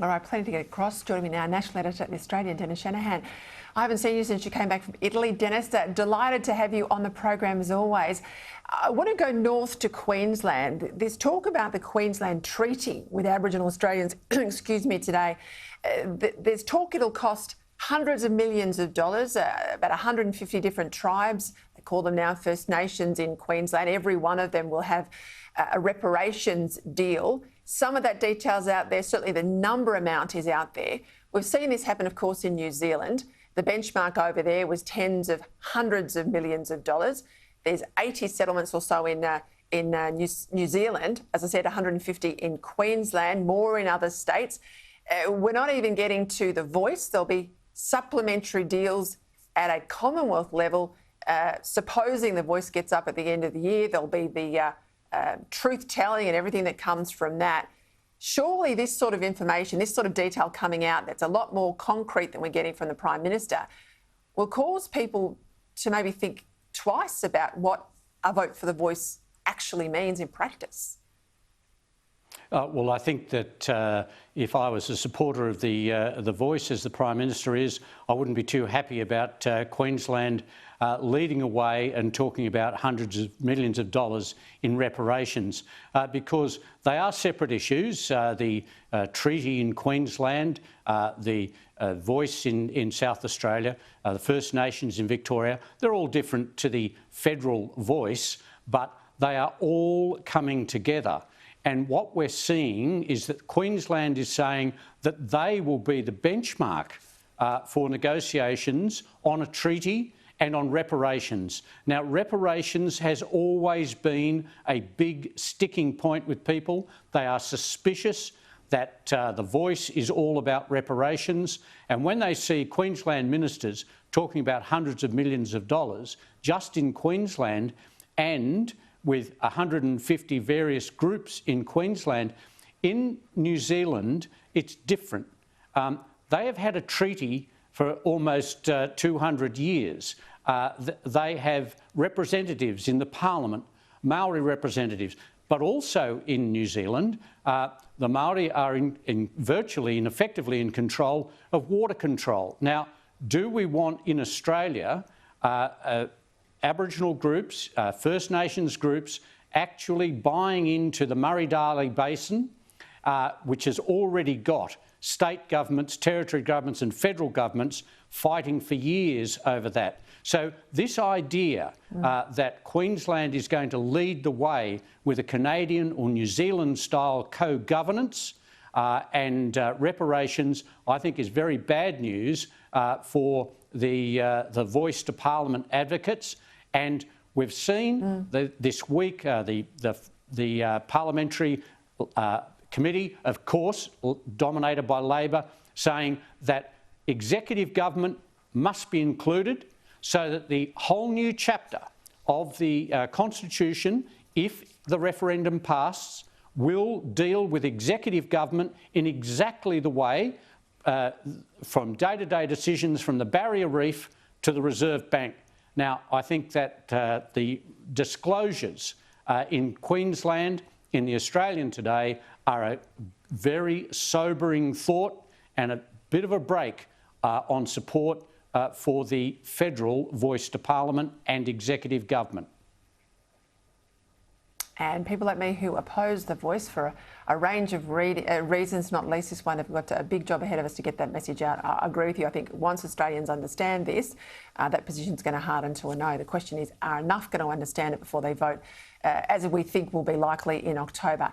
All right, plenty to get across. Joining me now, National Editor at The Australian, Dennis Shanahan. I haven't seen you since you came back from Italy. Dennis, delighted to have you on the program as always. I want to go north to Queensland. There's talk about the Queensland Treaty with Aboriginal Australians, excuse me, today. There's talk it'll cost hundreds of millions of dollars, about 150 different tribes. They call them now First Nations in Queensland. Every one of them will have a reparations deal. Some of that detail's out there. Certainly the number amount is out there. We've seen this happen, of course, in New Zealand. The benchmark over there was tens of hundreds of millions of dollars. There's 80 settlements or so in New Zealand. As I said, 150 in Queensland, more in other states. We're not even getting to the voice. There'll be supplementary deals at a Commonwealth level. Supposing the voice gets up at the end of the year, there'll be the truth-telling and everything that comes from that. Surely this sort of information, this sort of detail coming out that's a lot more concrete than we're getting from the Prime Minister will cause people to maybe think twice about what a vote for the voice actually means in practice. Well, I think that if I was a supporter of the voice, as the Prime Minister is, I wouldn't be too happy about Queensland leading away and talking about hundreds of millions of dollars in reparations, because they are separate issues. The treaty in Queensland, the voice in South Australia, the First Nations in Victoria, they're all different to the federal voice, but they are all coming together. And what we're seeing is that Queensland is saying that they will be the benchmark for negotiations on a treaty and on reparations. Now, reparations has always been a big sticking point with people. They are suspicious that the voice is all about reparations. And when they see Queensland ministers talking about hundreds of millions of dollars just in Queensland, and with 150 various groups in Queensland. In New Zealand, it's different. They have had a treaty for almost 200 years. They have representatives in the Parliament, Maori representatives, but also in New Zealand, the Maori are virtually and effectively in control of water control. Now, do we want in Australia Aboriginal groups, First Nations groups, actually buying into the Murray-Darling Basin, which has already got state governments, territory governments and federal governments fighting for years over that? So this idea that Queensland is going to lead the way with a Canadian or New Zealand-style co-governance and reparations, I think is very bad news for the voice to Parliament advocates. And we've seen this week the parliamentary committee, of course, dominated by Labor, saying that executive government must be included so that the whole new chapter of the Constitution, if the referendum passes, will deal with executive government in exactly the way from day-to-day decisions from the Barrier Reef to the Reserve Bank. Now, I think that the disclosures in Queensland, in the Australian today, are a very sobering thought and a bit of a break on support for the federal voice to Parliament and executive government. And people like me who oppose the voice for a range of reasons, not least this one, have got a big job ahead of us to get that message out. I agree with you. I think once Australians understand this, that position's going to harden to a no. The question is, are enough going to understand it before they vote, as we think will be likely in October?